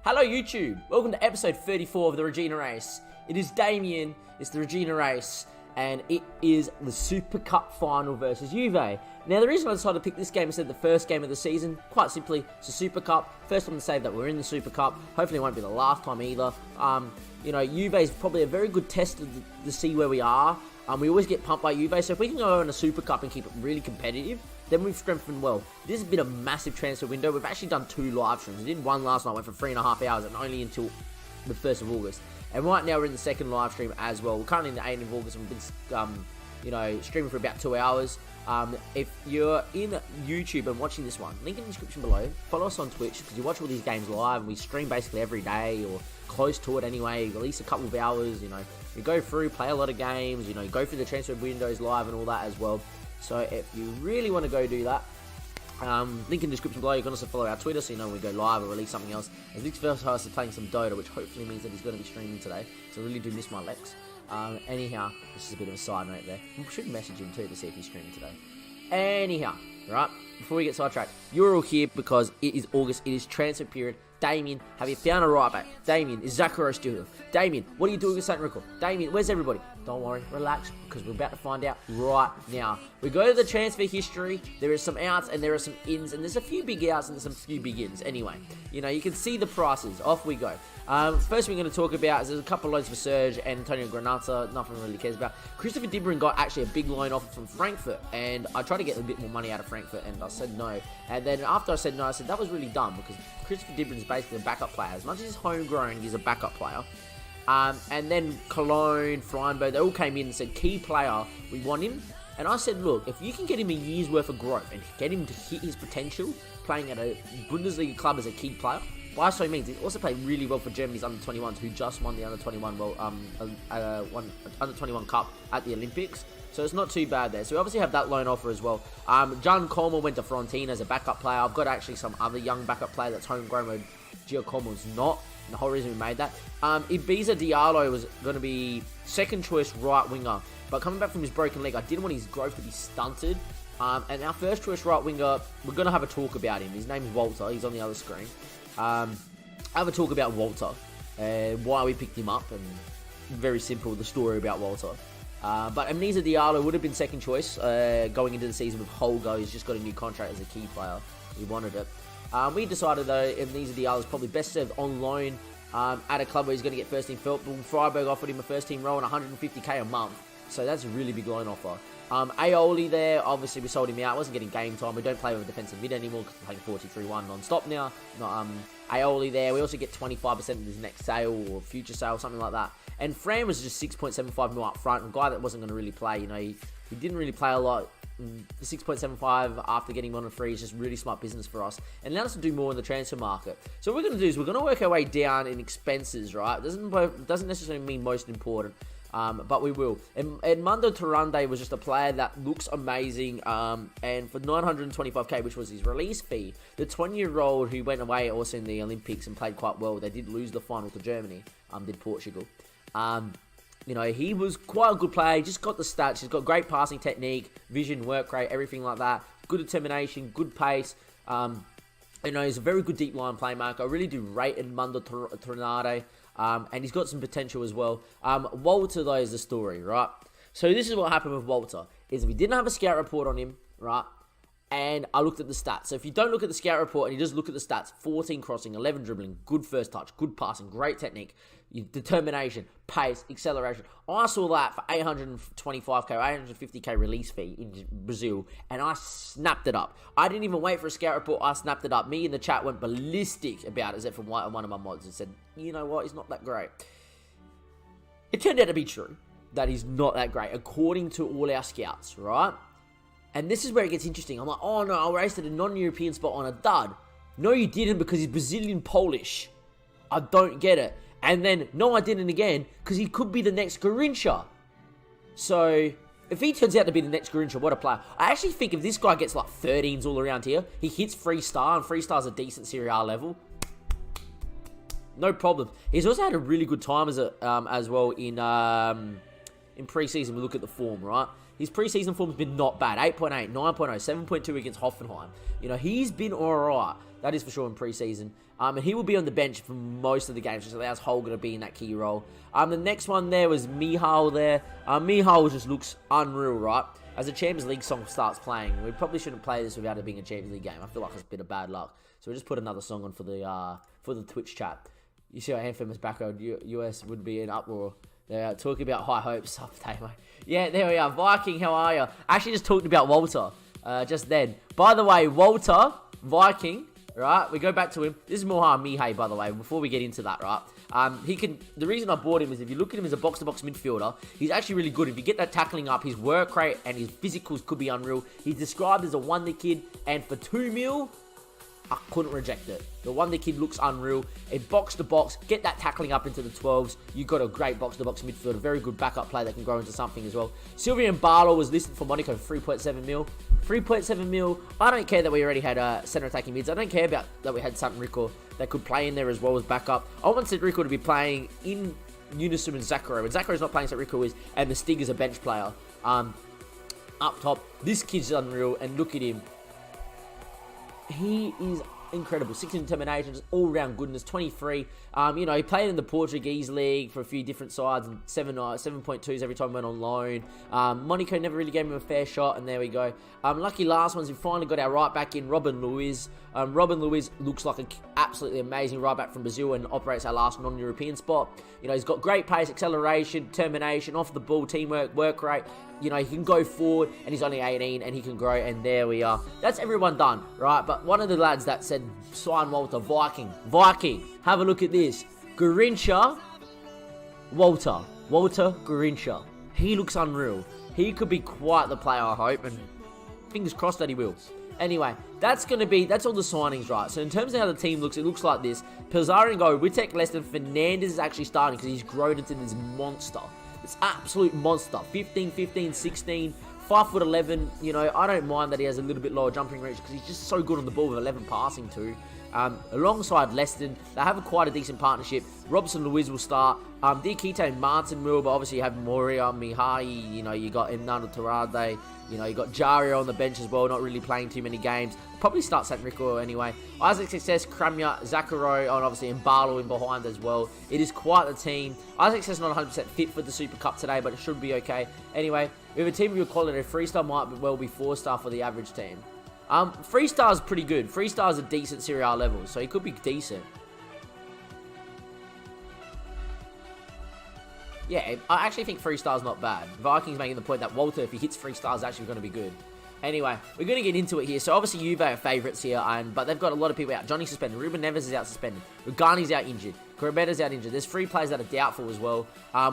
Hello YouTube, welcome to episode 34 of the Reggina race. It is Damien, it's the Reggina race, and it is the Super Cup final versus Juve. Now the reason I decided to pick this game instead of the first game of the season, quite simply, it's a Super Cup. First time to say that we're in the Super Cup, hopefully it won't be the last time either. Juve is probably a very good test to see where we are. We always get pumped by Juve, so if we can go in a Super Cup and keep it really competitive, then we've strengthened well. This has been a massive transfer window. We've actually done 2 live streams. We did one last night, went for 3.5 hours, and only until the 1st of August. And right now we're in the second live stream as well. We're currently in the 8th of August, and we've been, streaming for about 2 hours. If you're in YouTube and watching this one, link in the description below. Follow us on Twitch, because you watch all these games live, and we stream basically every day, or close to it anyway, at least a couple of hours, We go through, play a lot of games, go through the transfer windows live and all that as well. So if you really want to go do that, link in the description below. You can also follow our Twitter so you know when we go live or release something else. As Nick's first host is playing some Dota, which hopefully means that he's going to be streaming today. So I really do miss my Lex. Anyhow, this is a bit of a side note there. We should message him too to see if he's streaming today. Anyhow, right, before we get sidetracked, you're all here because it is August, it is transfer period. Damien, have you found a right back? Damien, is Zacharo still here? Damien, what are you doing with St. Rico? Damien, where's everybody? Don't worry, relax, because we're about to find out right now. We go to the transfer history, there is some outs and there are some ins, and there's a few big outs and there's some few big ins. Anyway, you can see the prices. Off we go. First we're going to talk about is there's a couple of loans for Serge and Antonio Granata, nothing really cares about. Christopher Dibrin got actually a big loan offer from Frankfurt, and I tried to get a bit more money out of Frankfurt, and I said no. And then after I said no, I said that was really dumb, because Christopher Dibrin is basically a backup player. As much as he's homegrown, he's a backup player. And then Cologne, Freiburg, they all came in and said, key player, we want him. And I said, look, if you can get him a year's worth of growth and get him to hit his potential, playing at a Bundesliga club as a key player, by so means, he also played really well for Germany's under-21s, who just won the under-21 under-21 cup at the Olympics. So it's not too bad there. So we obviously have that loan offer as well. John Coleman went to Fiorentina as a backup player. I've got actually some other young backup player that's homegrown where Gio Coleman's not. And the whole reason we made that. Ibiza Diallo was going to be second choice right winger. But coming back from his broken leg, I didn't want his growth to be stunted. And our first choice right winger, we're going to have a talk about him. His name is Walter. He's on the other screen. I have a talk about Walter. Why we picked him up. And very simple, the story about Walter. But Amnesia Diallo would have been second choice going into the season with Holger. He's just got a new contract as a key player. He wanted it. We decided though Amnesia Diallo is probably best served on loan at a club where he's going to get first team felt. Freiburg offered him a first team role and 150k a month. So that's a really big loan offer. Aioli there, obviously we sold him out. Wasn't getting game time. We don't play with a defensive mid anymore because we're playing 4-2-3-1 non-stop now. Aioli there. We also get 25% of his next sale or future sale, something like that. And Fran was just 6.75 mil up front. A guy that wasn't going to really play. He didn't really play a lot. 6.75 after getting one on free is just really smart business for us and allowed us to do more in the transfer market. So what we're going to do is we're going to work our way down in expenses, right? Doesn't necessarily mean most important, but we will. And Edmundo Tarande was just a player that looks amazing, and for 925k, which was his release fee, the 20-year-old who went away also in the Olympics and played quite well. They did lose the final to Germany, did Portugal. He was quite a good player. He just got the stats. He's got great passing technique, vision, work rate, everything like that. Good determination, good pace. He's a very good deep line playmaker. I really do rate Edmundo Tornade. And he's got some potential as well. Walter, though, is the story, right? So this is what happened with Walter. Is we didn't have a scout report on him, right? And I looked at the stats. So if you don't look at the scout report and you just look at the stats, 14 crossing, 11 dribbling, good first touch, good passing, great technique, determination, pace, acceleration. I saw that for 825k, 850k release fee in Brazil, and I snapped it up. I didn't even wait for a scout report. I snapped it up. Me in the chat went ballistic about it, except for one of my mods and said, you know what, he's not that great. It turned out to be true that he's not that great, according to all our scouts, right? And this is where it gets interesting. I'm like, oh no, I wasted a non-European spot on a dud. No, you didn't, because he's Brazilian-Polish. I don't get it. And then, no, I didn't again, because he could be the next Garincha. So, if he turns out to be the next Garincha, what a player. I actually think if this guy gets like 13s all around here, he hits 3-star, and 3-star's a decent Serie A level, no problem. He's also had a really good time as well in pre-season. We look at the form, right? his preseason form's been not bad. 8.8, 9.0, 7.2 against Hoffenheim. You know, he's been alright. That is for sure in preseason. And he will be on the bench for most of the games, which allows Holger to be in that key role. The next one there was Mihal there. Mihal just looks unreal, right? As the Champions League song starts playing, we probably shouldn't play this without it being a Champions League game. I feel like it's a bit of bad luck. So we'll just put another song on for the Twitch chat. You see our infamous background, US would be in uproar. They're talking about high hopes update, mate. Yeah, there we are. Viking, how are you? I actually just talked about Walter just then. By the way, Walter, Viking, right? We go back to him. This is Moha Mihai, by the way, before we get into that, right? The reason I bought him is if you look at him as a box-to-box midfielder, he's actually really good. If you get that tackling up, his work rate and his physicals could be unreal. He's described as a wonder kid, and for 2 mil, I couldn't reject it. The wonder kid looks unreal. In box-to-box, get that tackling up into the 12s. You've got a great box-to-box midfielder, very good backup player that can grow into something as well. Sylvian Barlow was listed for Monaco for 3.7 mil. 3.7 mil. I don't care that we already had centre attacking mids. I don't care about that we had Santon Rico that could play in there as well as backup. I want Santon Rico to be playing in unison with Zakaro. When Zakaro's not playing, Santon Rico is, and the Stig is a bench player. Up top, this kid's unreal, and look at him. He is incredible. 16 determination, just all-round goodness. 23. You know, he played in the Portuguese league for a few different sides, and 7.2s every time he went on loan. Monaco never really gave him a fair shot, and there we go. Lucky last ones, we finally got our right back in, Robin Luiz. Robin Luiz looks like an absolutely amazing right back from Brazil and operates our last non-European spot. You know, he's got great pace, acceleration, determination, off the ball, teamwork, work rate. You know, he can go forward, and he's only 18, and he can grow, and there we are. That's everyone done, right? But one of the lads that said, sign Walter, Viking, have a look at this. Garincha, Walter Garincha. He looks unreal. He could be quite the player, I hope, and fingers crossed that he will. Anyway, that's all the signings, right? So in terms of how the team looks, it looks like this. Pizarro and go, Witek, Leston, Fernandez is actually starting because he's grown into this monster. It's absolute monster. 15, 16, 5'11". You know, I don't mind that he has a little bit lower jumping reach because he's just so good on the ball with 11 passing too. Alongside Leston, they have quite a decent partnership. Robson Luiz will start. Diakite and Martin will, but obviously you have Moria, Mihai, you know, you got Imnano Tarade, you know, you got Jario on the bench as well, not really playing too many games. Probably start St. Rico anyway. Isaac Success, Kramya, Zakaro, and obviously Mbalo in behind as well. It is quite the team. Isaac Success not 100% fit for the Super Cup today, but it should be okay. Anyway, we have a team of quality. 3-star might well be 4-star for the average team. 3-star is pretty good. 3-star is a decent Serie A level, so he could be decent. Yeah, I actually think 3-star is not bad. Vikings making the point that Walter, if he hits 3-star, is actually going to be good. Anyway, we're going to get into it here. So obviously Juve are favourites here, but they've got a lot of people out. Johnny suspended. Ruben Neves is out suspended. Rugani's out injured. Corbeta's out injured. There's 3 players that are doubtful as well.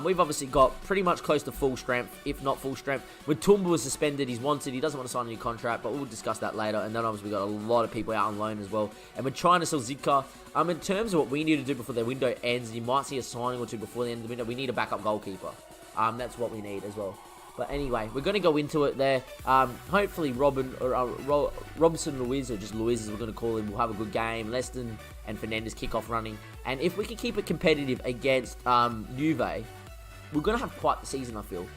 We've obviously got pretty much close to full strength, if not full strength. Mutumba was suspended. He's wanted. He doesn't want to sign a new contract, but we'll discuss that later. And then obviously we've got a lot of people out on loan as well. And we're trying to sell Zika. In terms of what we need to do before the window ends, and you might see a signing or two before the end of the window, we need a backup goalkeeper. That's what we need as well. But anyway, we're going to go into it there. Hopefully Robson Luiz, or just Luiz as we're going to call him, will have a good game. Leston and Fernandez kick off running. And if we can keep it competitive against Juve, we're going to have quite the season, I feel.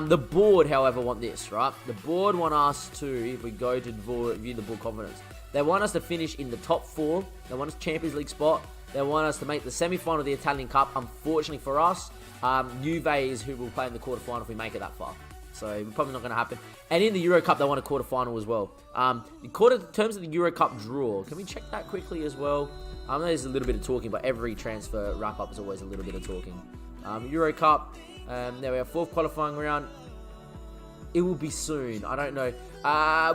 The board, however, want this, right? The board want us to, if we go to view the board confidence, they want us to finish in the top 4. They want us Champions League spot. They want us to make the semi-final of the Italian Cup. Unfortunately for us, Juve is who will play in the quarterfinal if we make it that far. So probably not going to happen. And in the Euro Cup, they want a quarterfinal as well. In terms of the Euro Cup draw, can we check that quickly as well? I know there's a little bit of talking, but every transfer wrap-up is always a little bit of talking. Euro Cup, there we have 4th qualifying round. It will be soon. I don't know.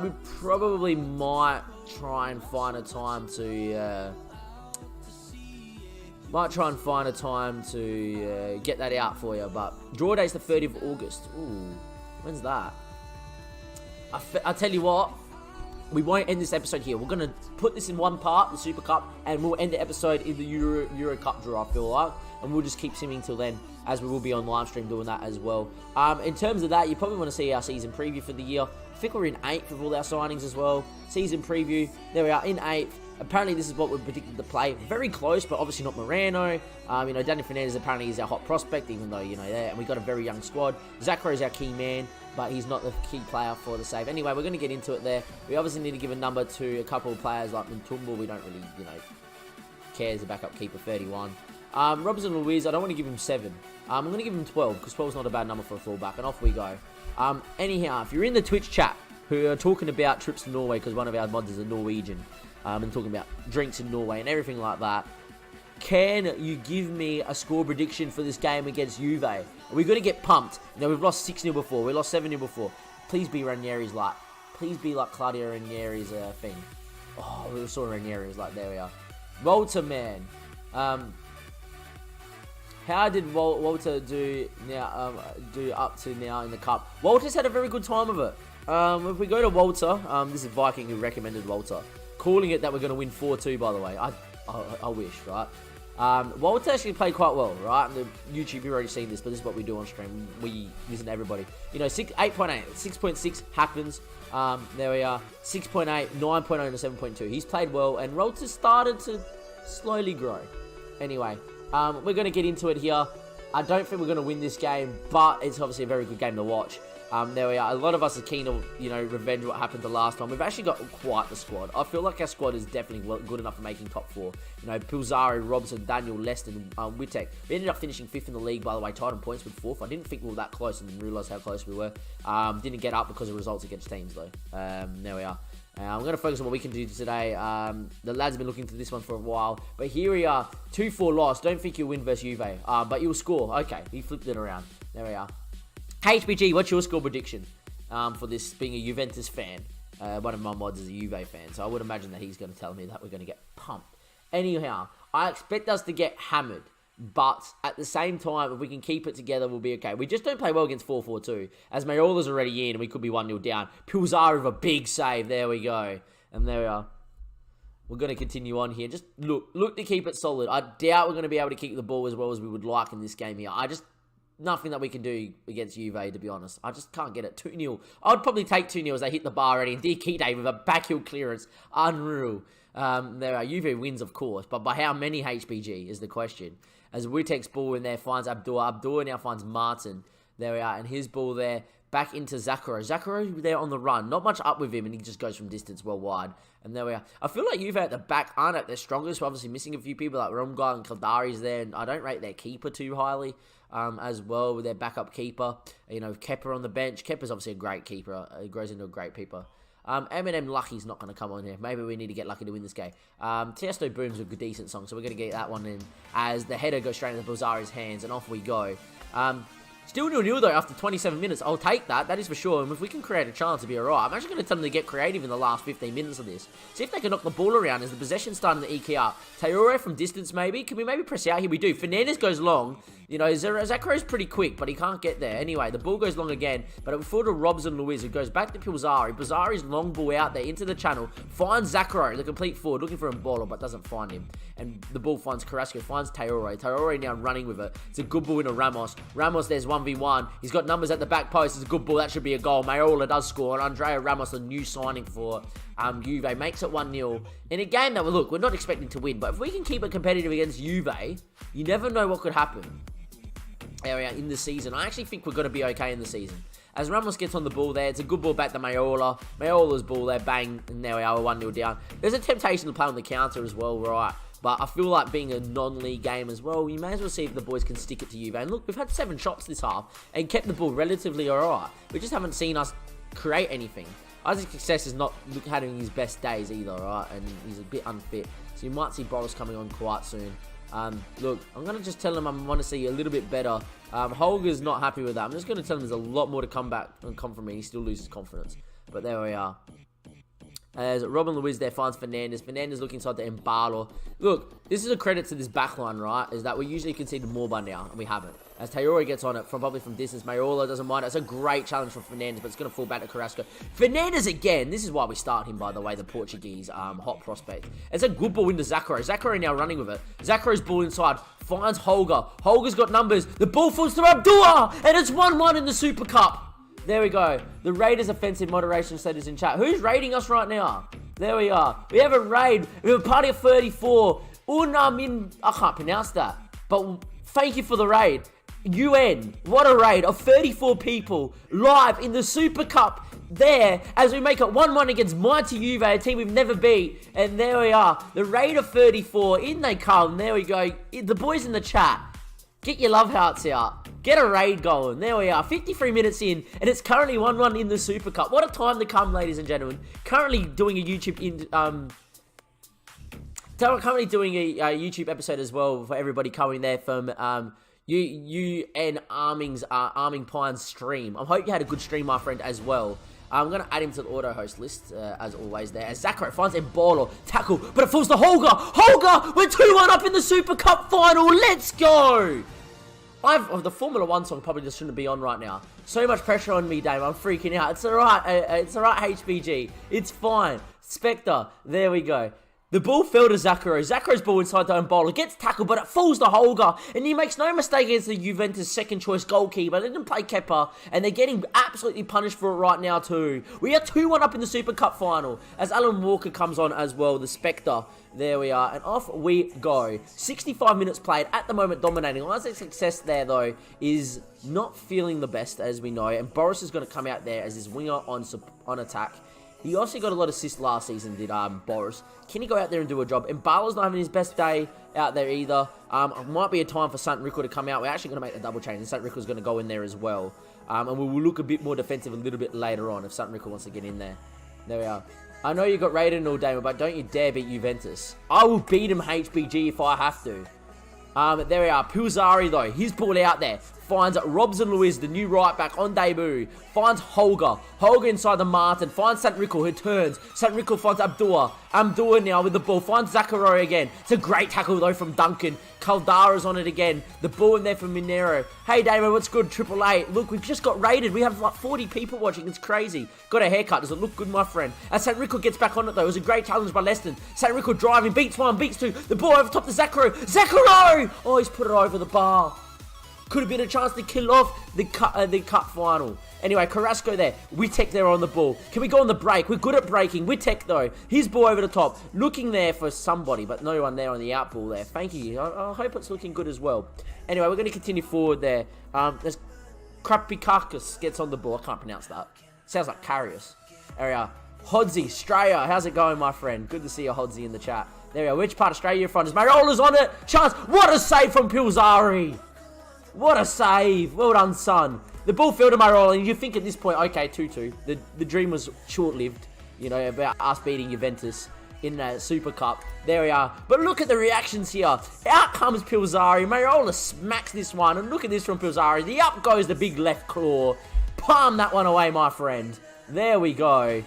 We probably might try and find a time to... get that out for you, but draw day's the 30th of August. Ooh, when's that? I tell you what, we won't end this episode here. We're going to put this in one part, the Super Cup, and we'll end the episode in the Euro Cup draw, I feel like, and we'll just keep simming till then. as we will be on live stream doing that as well. In terms of that, you probably want to see our season preview for the year. I think we're in 8th with all our signings as well. Season preview, there we are in 8th. Apparently, this is what we're predicted to play. Very close, but obviously not Moreno. Danny Fernandez apparently is our hot prospect, even though, and we've got a very young squad. Zacro is our key man, but he's not the key player for the save. Anyway, we're going to get into it there. We obviously need to give a number to a couple of players like Mintumbo. We don't really, care as a backup keeper, 31. Robinson Luiz, I don't want to give him 7. I'm going to give him 12, because 12 is not a bad number for a fullback, and off we go. Anyhow, if you're in the Twitch chat, who are talking about trips to Norway, because one of our mods is a Norwegian, and talking about drinks in Norway and everything like that, can you give me a score prediction for this game against Juve? Are we going to get pumped? We've lost 6-0 before. We lost 7-0 before. Please be Ranieri's like. Please be like Claudio Ranieri's thing. Oh, we saw Ranieri was like, there we are. Walter, man. How did Walter do now? Do up to now in the cup? Walter's had a very good time of it. If we go to Walter, this is Viking who recommended Walter, calling it that we're going to win 4-2. By the way, I wish, right? Walter actually played quite well, right? And the YouTube, you've already seen this, but this is what we do on stream. We listen to everybody. 8.8, 6.6 happens. There we are. 6.8, 9.0, and 7.2. He's played well, and Walter started to slowly grow. Anyway, we're going to get into it here. I don't think we're going to win this game, but it's obviously a very good game to watch. There we are. A lot of us are keen to, revenge what happened the last time. We've actually got quite the squad. I feel like our squad is definitely good enough for making top 4. Pilzari, Robson, Daniel, Leston, Wittek. We ended up finishing 5th in the league, by the way, tied on points with 4th. I didn't think we were that close and didn't realise how close we were. Didn't get up because of results against teams, though. There we are. I'm going to focus on what we can do today. The lads have been looking to this one for a while. But here we are. 2-4 loss. Don't think you'll win versus Juve. But you'll score. Okay, he flipped it around. There we are. HBG, what's your score prediction for this, being a Juventus fan? One of my mods is a Juve fan, so I would imagine that he's going to tell me that we're going to get pumped. Anyhow, I expect us to get hammered, but at the same time, if we can keep it together, we'll be okay. We just don't play well against 4-4-2, as Mayola's already in, and we could be 1-0 down. Pilzar with a big save, there we go. And there we are. We're going to continue on here. Just look to keep it solid. I doubt we're going to be able to keep the ball as well as we would like in this game here. Nothing that we can do against Juve, to be honest. I just can't get it. 2-0. I'd probably take 2-0 as they hit the bar already. And Diakite with a backheel clearance. Unreal. There are Juve wins, of course. But by how many HBG is the question. As Wittek's ball in there finds Abdul. Abdul now finds Martin. There we are. And his ball there back into Zacaro. Zacaro there on the run. Not much up with him. And he just goes from distance well wide. And there we are. I feel like Juve at the back aren't at their strongest. We're obviously missing a few people like Romgar and Kaldari's there. And I don't rate their keeper too highly. As well with their backup keeper. Kepa on the bench. Kepa's obviously a great keeper. He grows into a great keeper. Eminem Lucky's not going to come on here. Maybe we need to get lucky to win this game. Tiesto Boom's a good, decent song, so we're going to get that one in as the header goes straight into Bolzari's hands, and off we go. Still 0-0 though after 27 minutes. I'll take that. That is for sure. And if we can create a chance, it'll be alright. I'm actually going to tell them to get creative in the last 15 minutes of this. See if they can knock the ball around as the possession's starting to eke out. Taylor from distance maybe. Can we maybe press out here? We do. Fernandez goes long. Zaccaro's pretty quick, but he can't get there. Anyway, the ball goes long again. But it fall to Robson Luiz, who goes back to Pilzari. Pilzari's long ball out there into the channel. Finds Zaccaro, the complete forward, looking for a baller, but doesn't find him. And the ball finds Carrasco, finds Taylor. Taylor now running with it. It's a good ball into Ramos. Ramos, there's 1v1. He's got numbers at the back post. It's a good ball. That should be a goal. Mayola does score. And Andrea Ramos, a new signing for Juve, makes it 1-0. In a game that, we're not expecting to win. But if we can keep it competitive against Juve, you never know what could happen area in the season. I actually think we're going to be okay in the season. As Ramos gets on the ball there, it's a good ball back to Mayola. Mayola's ball there, bang, and there we are, 1-0 down. There's a temptation to play on the counter as well, right? But I feel like being a non-league game as well, you may as well see if the boys can stick it to Juve. And look, we've had 7 shots this half and kept the ball relatively alright. We just haven't seen us create anything. Isaac Success is not having his best days either, right? And he's a bit unfit. So you might see Boris coming on quite soon. Look, I'm going to just tell him I want to see a little bit better. Holger's not happy with that. I'm just going to tell him there's a lot more to come back and come from me. He still loses confidence. But there we are. As Robin Luiz there finds Fernandez. Fernandez looking inside the Embalo. Look, this is a credit to this backline, right? Is that we usually conceded more by now, and we haven't. As Traore gets on it probably from distance. Marola doesn't mind it. It's a great challenge from Fernandes, but it's going to fall back to Carrasco. Fernandes again. This is why we start him, by the way, the Portuguese hot prospect. It's a good ball into Zachary. Zachary now running with it. Zachary's ball inside. Finds Holger. Holger's got numbers. The ball falls to Abdullah, and it's 1-1 in the Super Cup. There we go. The Raiders offensive moderation status in chat. Who's raiding us right now? There we are. We have a raid. We have a party of 34. Unamin. I can't pronounce that. But thank you for the raid. UN. What a raid of 34 people live in the Super Cup there as we make it 1-1 against mighty Juve, a team we've never beat. And there we are. The raid of 34. In they come. There we go. The boys in the chat. Get your love hearts out. Get a raid going. There we are. 53 minutes in. And it's currently 1-1 in the Super Cup. What a time to come, ladies and gentlemen. Currently doing a YouTube YouTube episode as well for everybody coming there from you and Arming Pine's stream. I hope you had a good stream, my friend, as well. I'm going to add him to the auto-host list, as always there. As Zachary finds Embolo, tackle, but it falls to Holger. Holger, we're 2-1 up in the Super Cup final. Let's go. The Formula 1 song probably just shouldn't be on right now. So much pressure on me, Dave. I'm freaking out. It's alright. It's alright, HBG. It's fine. Spectre. There we go. The ball fell to Zachary. Zachary's ball inside the Embolo. Gets tackled, but it falls to Holger. And he makes no mistake against the Juventus second choice goalkeeper. They didn't play Kepa. And they're getting absolutely punished for it right now too. We are 2-1 up in the Super Cup final. As Alan Walker comes on as well. The Spectre. There we are. And off we go. 65 minutes played. At the moment dominating. Isaac's success there though is not feeling the best as we know. And Boris is going to come out there as his winger on attack. He also got a lot of assists last season, did Boris. Can he go out there and do a job? And Barlow's not having his best day out there either. It might be a time for St. Rico to come out. We're actually going to make the double change, and St. Rico's going to go in there as well. And we will look a bit more defensive a little bit later on if St. Rico wants to get in there. There we are. I know you got raided all day, but don't you dare beat Juventus. I will beat him HBG if I have to. There we are. Pulsari, though. His ball out there. Finds Robson Luiz, the new right back, on debut. Finds Holger. Holger inside the Martin. Finds St. Rico, who turns. St. Rico finds Abdullah. Abdullah now with the ball. Finds Zachary again. It's a great tackle, though, from Duncan. Caldara's on it again. The ball in there from Minero. Hey, David, what's good? Triple A. Look, we've just got raided. We have like 40 people watching. It's crazy. Got a haircut. Does it look good, my friend? As St. Rico gets back on it, though. It was a great challenge by Leston. St. Rico driving. Beats one, beats two. The ball over top to Zachary. Zachary! Oh, he's put it over the bar. Could have been a chance to kill off the cup final. Anyway, Carrasco there. Witek there on the ball. Can we go on the break? We're good at breaking. Witek, though. His ball over the top. Looking there for somebody, but no one there on the out ball there. Thank you. I hope it's looking good as well. Anyway, we're going to continue forward there. There's Krapikakis gets on the ball. I can't pronounce that. Sounds like Karius. There we are. Hodzi, Straya. How's it going, my friend? Good to see you, Hodzi, in the chat. There we are. Which part of Australia you're from? Is Marola's on it? Chance. What a save from Pilzari. What a save. Well done, son. The ball fell to Marola, and you think at this point, okay, 2-2. The dream was short-lived, you know, about us beating Juventus in the Super Cup. There we are. But look at the reactions here. Out comes Pilzari. Marola smacks this one, and look at this from Pilzari. The up goes the big left claw. Palm that one away, my friend. There we go.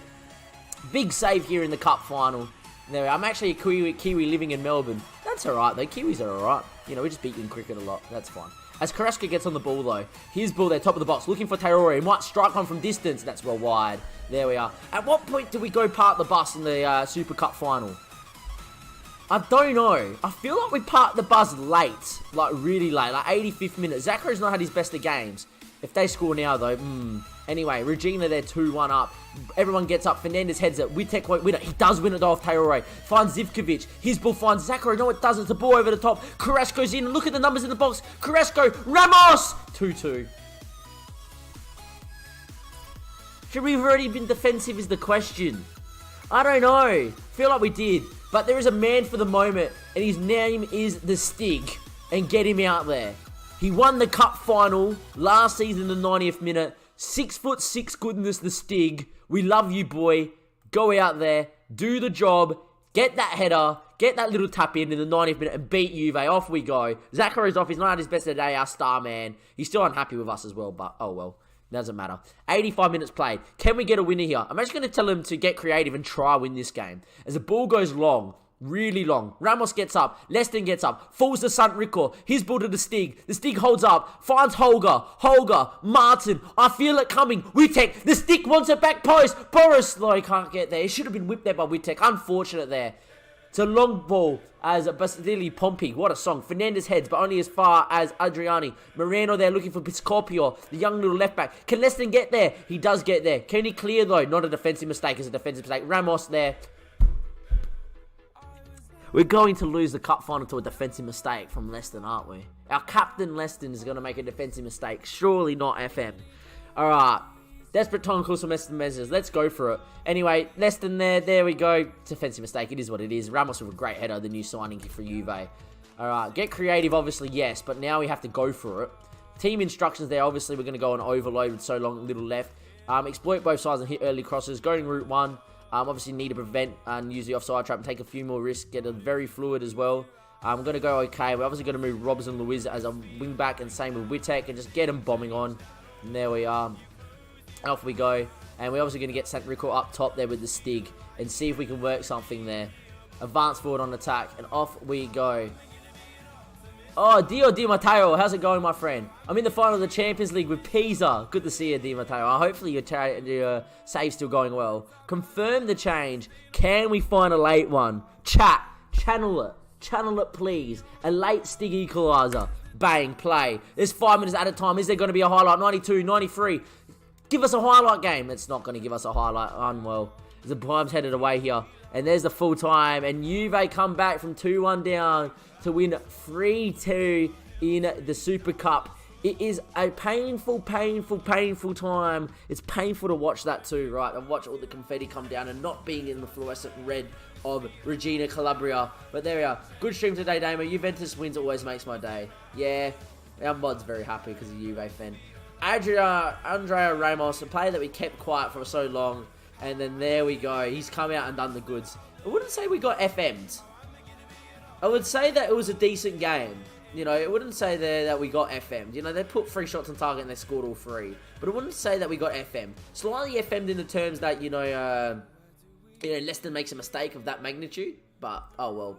Big save here in the Cup final. There, I'm actually a Kiwi living in Melbourne. That's alright, though. Kiwis are alright. You know, we just beat in cricket a lot. That's fine. As Carrasco gets on the ball, though. His ball there, top of the box, looking for Traore. He might strike one from distance. That's well wide. There we are. At what point do we go park the bus in the Super Cup final? I don't know. I feel like we parked the bus late. Like, really late. Like, 85th minute. Zachary's not had his best of games. If they score now, though, Anyway, Reggina there 2-1 up. Everyone gets up. Fernandes heads it. Witek won't win it. He does win it off Traore. Finds Zivkovic. His ball finds Zachary. No, it doesn't. It's a ball over the top. Carrasco's in. Look at the numbers in the box. Carrasco. Ramos. 2-2. Should we have already been defensive is the question. I don't know. Feel like we did. But there is a man for the moment. And his name is the Stig. And get him out there. He won the cup final last season in the 90th minute. 6'6" goodness, the Stig. We love you, boy. Go out there, do the job, get that header, get that little tap in the 90th minute and beat Juve. Off we go. Zachary's off. He's not at his best today, our star man. He's still unhappy with us as well, but oh well. Doesn't matter. 85 minutes played. Can we get a winner here? I'm actually going to tell him to get creative and try win this game. As the ball goes long, Really long. Ramos gets up. Leston gets up. Falls to Sant Rico. He's built to the Stig. The Stig holds up. Finds Holger. Martin. I feel it coming. Wittek. The Stick wants it back post. Boris. No, he can't get there. He should have been whipped there by Wittek. Unfortunate there. It's a long ball as Basili Pompey. What a song. Fernandez heads, but only as far as Adriani. Moreno there looking for Piscopio, the young little left back. Can Leston get there? He does get there. Can he clear though? Not a defensive mistake. It's a defensive mistake. Ramos there. We're going to lose the cup final to a defensive mistake from Leston, aren't we? Our captain Leston is going to make a defensive mistake. Surely not FM. Alright. Desperate time calls for Leston measures. Let's go for it. Anyway, Leston there. There we go. Defensive mistake. It is what it is. Ramos with a great header. The new signing for Juve. Alright. Get creative, obviously, yes. But now we have to go for it. Team instructions there. Obviously, we're going to go on overload with so long, little left. Exploit both sides and hit early crosses. Going route 1. Obviously, need to prevent and use the offside trap and take a few more risks. Get it very fluid as well. I'm going to go okay. We're obviously going to move Robson Luiz as a wing back and same with Wittek and just get him bombing on. And there we are. Off we go. And we're obviously going to get Sant Rico up top there with the Stig and see if we can work something there. Advance forward on attack and off we go. Oh, Dio Di Matteo, how's it going, my friend? I'm in the final of the Champions League with Pisa. Good to see you, Di Matteo. Hopefully your save's still going well. Confirm the change. Can we find a late one? Chat, channel it. Channel it, please. A late Stig equaliser. Bang, play. There's 5 minutes at a time. Is there going to be a highlight? 92, 93. Give us a highlight game. It's not going to give us a highlight. Unwell. The time's headed away here. And there's the full time. And Juve come back from 2-1 down to win 3-2 in the Super Cup. It is a painful time. It's painful to watch that too, right? And watch all the confetti come down and not being in the fluorescent red of Reggina, Calabria. But there we are. Good stream today, Damo. Juventus wins always makes my day. Yeah, our mod's very happy because of Juve fan. Andrea Ramos, a player that we kept quiet for so long. And then there we go. He's come out and done the goods. I wouldn't say we got FM'd. I would say that it was a decent game. You know, it wouldn't say there that we got FM'd. You know, they put 3 shots on target and they scored all 3. But it wouldn't say that we got FM'd. Slightly FM'd in the terms that, you know, Leicester makes a mistake of that magnitude. But, oh well.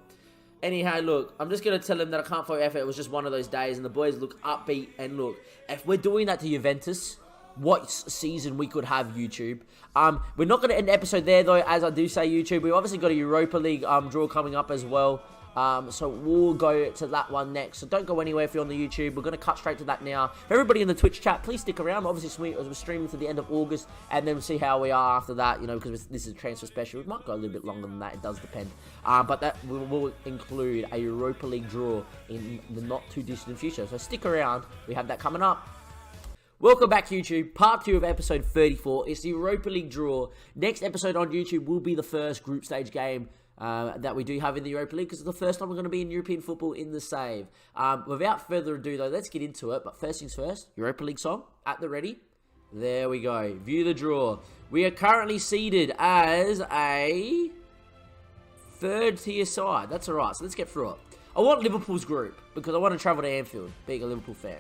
Anyhow, look, I'm just going to tell him that I can't vote effort. It was just one of those days. And the boys look upbeat. And look, if we're doing that to Juventus, what season we could have, YouTube. We're not going to end the episode there, though, as I do say, YouTube. We've obviously got a Europa League draw coming up as well. So we'll go to that one next. So don't go anywhere if you're on the YouTube. We're going to cut straight to that now. Everybody in the Twitch chat, please stick around. Obviously, we're streaming to the end of August, and then we'll see how we are after that, you know, because this is a transfer special. It might go a little bit longer than that. It does depend. But that will include a Europa League draw in the not too distant future. So stick around. We have that coming up. Welcome back, YouTube. Part 2 of episode 34. It's the Europa League draw. Next episode on YouTube will be the first group stage game that we do have in the Europa League, because it's the first time we're going to be in European football in the save. Without further ado, though, let's get into it. But first things first, Europa League song at the ready. There we go. View the draw. We are currently seeded as a 3rd tier side. That's all right. So let's get through it. I want Liverpool's group because I want to travel to Anfield, being a Liverpool fan.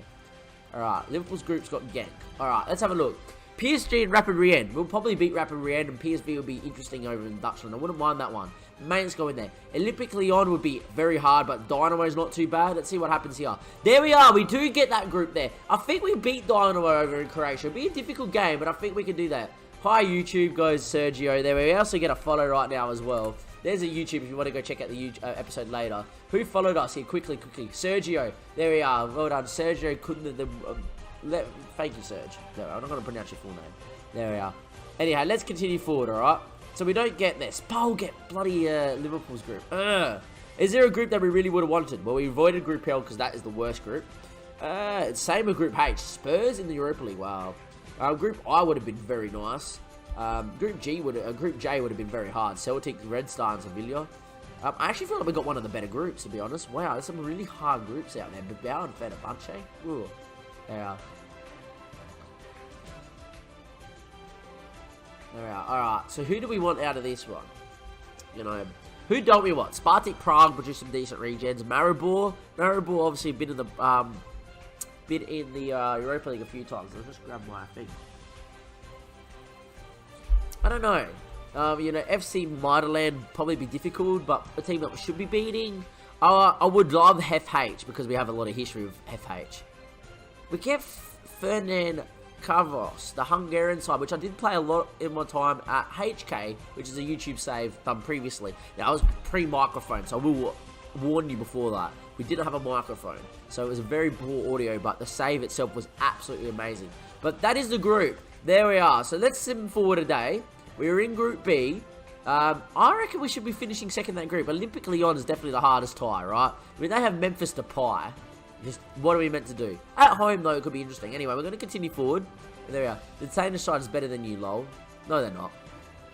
Alright, Liverpool's group's got Genk. Alright, let's have a look. PSG and Rapid Rien. We'll probably beat Rapid Rien, and PSV will be interesting over in Dutchland. I wouldn't mind that one. Mainz go in there. Olympic Lyon would be very hard, but Dynamo's not too bad. Let's see what happens here. There we are. We do get that group there. I think we beat Dynamo over in Croatia. It'll be a difficult game, but I think we can do that. Hi, YouTube, goes Sergio. There we also get a follow right now as well. There's a YouTube if you want to go check out the episode later. Who followed us here? Quickly. Sergio. There we are. Well done. Sergio couldn't... thank you, Serge. No, I'm not going to pronounce your full name. There we are. Anyhow, let's continue forward, alright? So we don't get this. We'll get bloody Liverpool's group. Is there a group that we really would have wanted? Well, we avoided Group L because that is the worst group. Same with Group H. Spurs in the Europa League. Wow. Group I would have been very nice. Group J would have been very hard. Celtic, Red Star, and Sevilla. I actually feel like we got one of the better groups, to be honest. Wow, there's some really hard groups out there. Bilbao and Fenerbahce. Ooh. Yeah. There we are. Alright, so who do we want out of this one? You know, who don't we want? Spartak Prague produced some decent regens. Maribor obviously been in the Europa League a few times. Let's just grab my thing. I don't know. FC Miterland probably be difficult, but a team that we should be beating. I would love FH because we have a lot of history with FH. We get Ferdinand Kavros, the Hungarian side, which I did play a lot in my time at HK, which is a YouTube save done previously. Now, I was pre-microphone, so I will warn you before that. We didn't have a microphone, so it was a very poor audio, but the save itself was absolutely amazing. But that is the group. There we are. So let's sim forward today. We're in Group B. I reckon we should be finishing second in that group. Olympic Lyon is definitely the hardest tie, right? I mean, they have Memphis to pie. Just what are we meant to do? At home, though, it could be interesting. Anyway, we're going to continue forward. There we are. The Danish side is better than you, lol. No, they're not.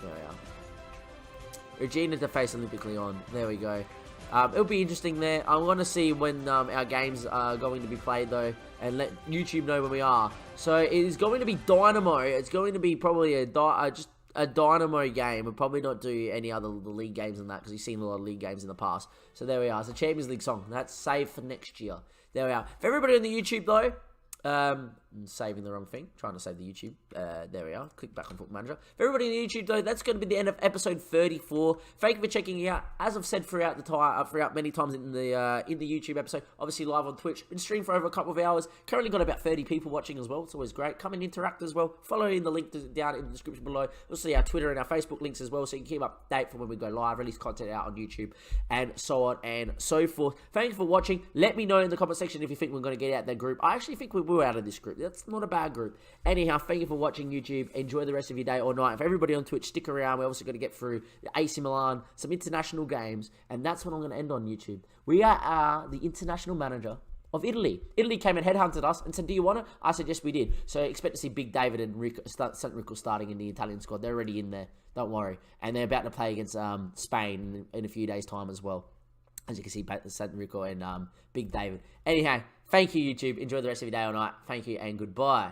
There we are. Reggina to face Olympic Lyon. There we go. It'll be interesting there. I want to see when our games are going to be played, though, and let YouTube know when we are. So it is going to be Dynamo. It's going to be probably just a Dynamo game. We'll probably not do any other league games than that because you've seen a lot of league games in the past. So there we are. It's a Champions League song. That's saved for next year. There we are. For everybody on the YouTube, though, saving the wrong thing. Trying to save the YouTube. There we are. Click back on Football Manager. For everybody on the YouTube, though, that's going to be the end of episode 34. Thank you for checking it out. As I've said throughout many times in the YouTube episode, obviously live on Twitch. Been streamed for over a couple of hours. Currently got about 30 people watching as well. It's always great. Come and interact as well. Follow in the link down in the description below. You'll see our Twitter and our Facebook links as well, so you can keep up to date for when we go live, release content out on YouTube, and so on and so forth. Thank you for watching. Let me know in the comment section if you think we're going to get out that group. I actually think we will out of this group. That's not a bad group. Anyhow, thank you for watching YouTube. Enjoy the rest of your day or night. For everybody on Twitch, stick around. We're also going to get through the AC Milan, some international games, and that's what I'm going to end on YouTube. We are the international manager of Italy. Italy came and headhunted us and said, do you want it? I said, yes, we did. So expect to see Big David and St. Rico starting in the Italian squad. They're already in there. Don't worry. And they're about to play against Spain in a few days' time as well. As you can see, St. Rico and Big David. Anyhow, thank you, YouTube. Enjoy the rest of your day or night. Thank you and goodbye.